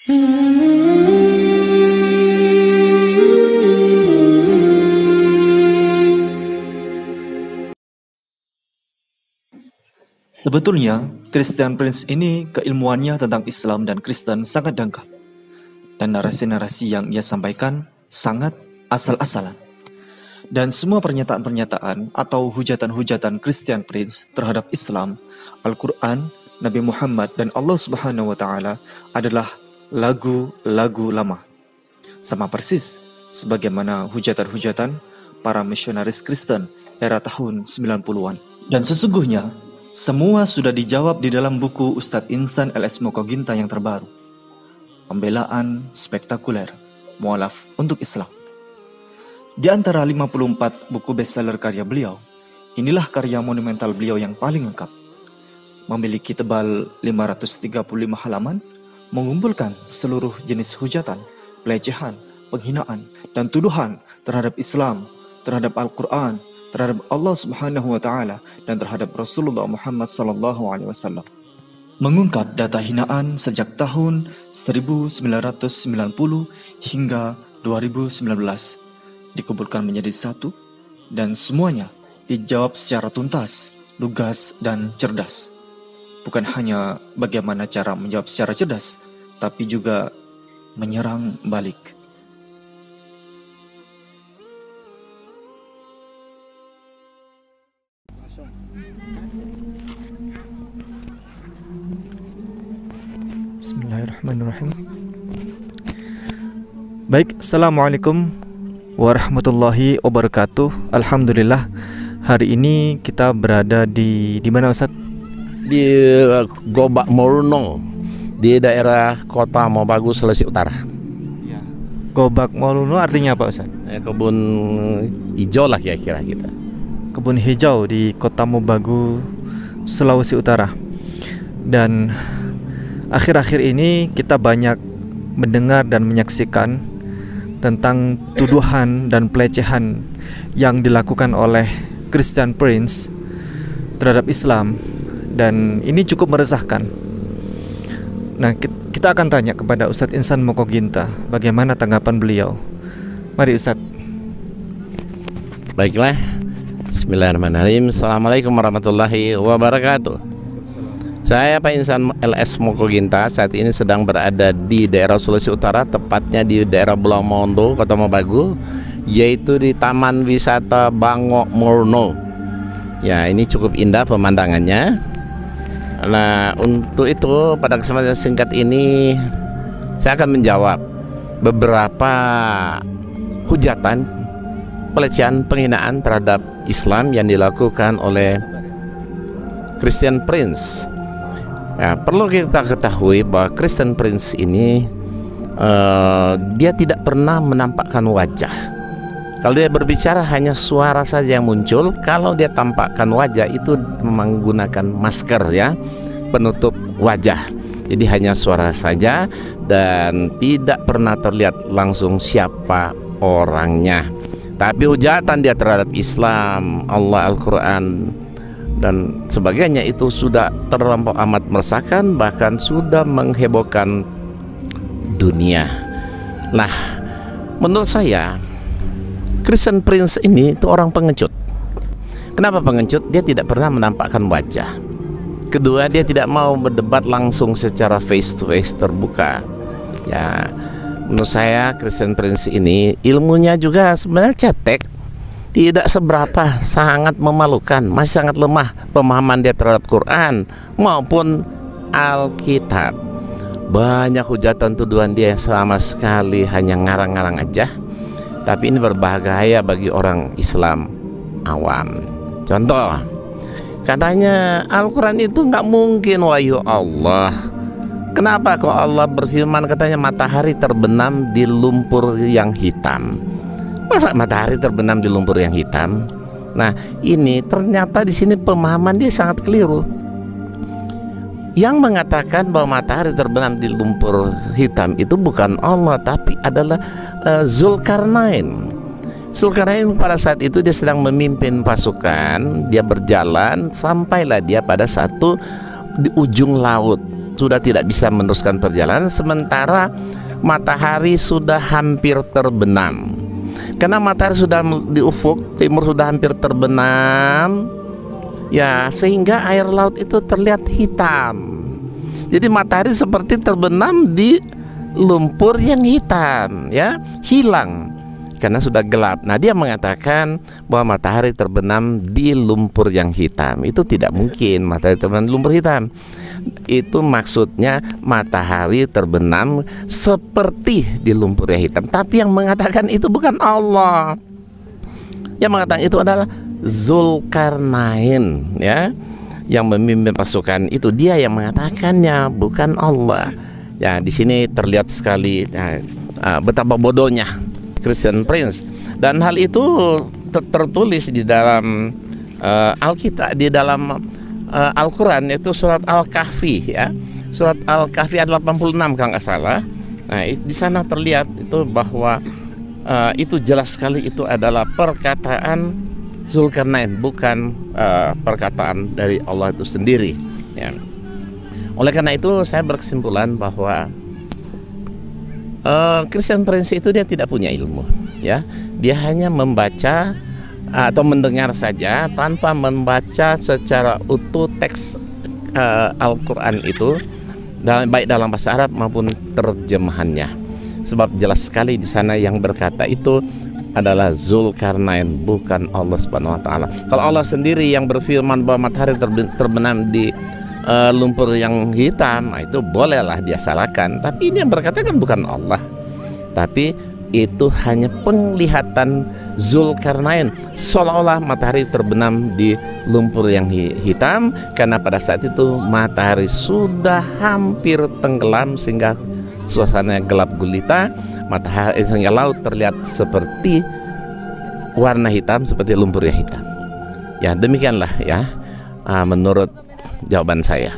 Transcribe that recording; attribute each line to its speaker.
Speaker 1: Sebetulnya, Christian Prince ini keilmuannya tentang Islam dan Kristen sangat dangkal. Dan narasi-narasi yang ia sampaikan sangat asal-asalan. Dan semua pernyataan-pernyataan atau hujatan-hujatan Christian Prince terhadap Islam, Al-Quran, Nabi Muhammad, dan Allah Subhanahu wa Ta'ala adalah lagu-lagu lama. Sama persis sebagaimana hujatan-hujatan para misionaris Kristen era tahun 90-an. Dan sesungguhnya, semua sudah dijawab di dalam buku Ustadz Insan LS Mokoginta yang terbaru, Pembelaan Spektakuler, Mualaf untuk Islam. Di antara 54 buku bestseller karya beliau, inilah karya monumental beliau yang paling lengkap. Memiliki tebal 535 halaman, mengumpulkan seluruh jenis hujatan, pelecehan, penghinaan, dan tuduhan terhadap Islam, terhadap Al-Quran, terhadap Allah Subhanahu wa Ta'ala, dan terhadap Rasulullah Muhammad sallallahu alaihi wasallam. Mengungkap data hinaan sejak tahun 1990 hingga 2019 dikumpulkan menjadi satu, dan semuanya dijawab secara tuntas, lugas, dan cerdas. Bukan hanya bagaimana cara menjawab secara cerdas, tapi juga menyerang balik. Bismillahirrahmanirrahim. Baik, Assalamualaikum warahmatullahi wabarakatuh. Alhamdulillah, hari ini kita berada di mana, Ustaz?
Speaker 2: Di Gobak Morno, di daerah Kota Mobagu, Sulawesi Utara.
Speaker 1: Gobak Morno artinya apa, Ustaz?
Speaker 2: Kebun hijau lah kira-kira kita.
Speaker 1: Kebun hijau di Kota Mobagu, Sulawesi Utara. Dan akhir-akhir ini kita banyak mendengar dan menyaksikan tentang tuduhan dan pelecehan yang dilakukan oleh Christian Prince terhadap Islam, dan ini cukup meresahkan. Nah, kita akan tanya kepada Ustadz Insan Mokoginta bagaimana tanggapan beliau. Mari Ustadz.
Speaker 2: Baiklah, Bismillahirrahmanirrahim. Assalamualaikum warahmatullahi wabarakatuh. Saya Pak Insan LS Mokoginta saat ini sedang berada di daerah Sulawesi Utara, tepatnya di daerah Bulamondo, Kota Mobagu, yaitu di Taman Wisata Bangok Morno. Ya, ini cukup indah pemandangannya. Nah, untuk itu pada kesempatan singkat ini saya akan menjawab beberapa hujatan, pelecehan, penghinaan terhadap Islam yang dilakukan oleh Christian Prince. Ya, perlu kita ketahui bahwa Christian Prince ini dia tidak pernah menampakkan wajah. Kalau dia berbicara hanya suara saja yang muncul. Kalau dia tampakkan wajah itu menggunakan masker, ya, penutup wajah. Jadi hanya suara saja dan tidak pernah terlihat langsung siapa orangnya. Tapi hujatan dia terhadap Islam, Allah, Al-Quran, dan sebagainya itu sudah terlampau amat meresahkan, bahkan sudah menghebohkan dunia. Nah, menurut saya Christian Prince ini itu orang pengecut. Kenapa pengecut? Dia tidak pernah menampakkan wajah. Kedua, dia tidak mau berdebat langsung secara face to face, terbuka. Ya, menurut saya Christian Prince ini ilmunya juga sebenarnya cetek, tidak seberapa, sangat memalukan, masih sangat lemah pemahaman dia terhadap Quran maupun Alkitab. Banyak hujatan tuduhan dia yang sama sekali hanya ngarang-ngarang aja, tapi ini berbahaya bagi orang Islam awam. Contoh, katanya Al-Quran itu nggak mungkin wahyu Allah. Kenapa kok Allah berfirman katanya matahari terbenam di lumpur yang hitam? Masa matahari terbenam di lumpur yang hitam? Nah, ini ternyata di sini pemahaman dia sangat keliru. Yang mengatakan bahwa matahari terbenam di lumpur hitam itu bukan Allah, tapi adalah Zulkarnain. Zulkarnain pada saat itu dia sedang memimpin pasukan. Dia berjalan, sampailah dia pada di ujung laut. sudah tidak bisa meneruskan perjalanan, sementara matahari sudah hampir terbenam. Karena matahari sudah di ufuk timur sudah hampir terbenam, ya, sehingga air laut itu terlihat hitam. Jadi matahari seperti terbenam di lumpur yang hitam, ya, hilang karena sudah gelap. Nah, dia mengatakan bahwa matahari terbenam di lumpur yang hitam. Itu tidak mungkin matahari terbenam di lumpur hitam. Itu maksudnya matahari terbenam seperti di lumpur yang hitam. Tapi yang mengatakan itu bukan Allah. Yang mengatakan itu adalah Zulkarnain, ya, yang memimpin pasukan itu. Dia yang mengatakannya, bukan Allah. Ya, di sini terlihat sekali betapa bodohnya Christian Prince, dan hal itu tertulis di dalam Alkitab, di dalam Al-Quran, yaitu surat Al-Kahfi, ya, surat Al-Kahfi ayat 86 kalau nggak salah. Nah, di sana terlihat itu bahwa itu jelas sekali itu adalah perkataan Zulkarnain, bukan perkataan dari Allah itu sendiri, ya. Oleh karena itu saya berkesimpulan bahwa Christian Prince itu dia tidak punya ilmu, ya. Dia hanya membaca atau mendengar saja tanpa membaca secara utuh teks Al-Quran itu, baik dalam bahasa Arab maupun terjemahannya. Sebab jelas sekali di sana yang berkata itu adalah Zulkarnain, bukan Allah Subhanahu wa taala. Kalau Allah sendiri yang berfirman bahwa matahari terbenam di lumpur yang hitam, itu bolehlah dia salahkan. Tapi ini yang berkata kan bukan Allah, tapi itu hanya penglihatan Zulkarnain, seolah-olah matahari terbenam di lumpur yang hitam, karena pada saat itu matahari sudah hampir tenggelam sehingga suasananya gelap gulita. Matahari sehingga laut terlihat seperti warna hitam, seperti lumpur yang hitam. Ya, demikianlah, ya, menurut jawaban saya.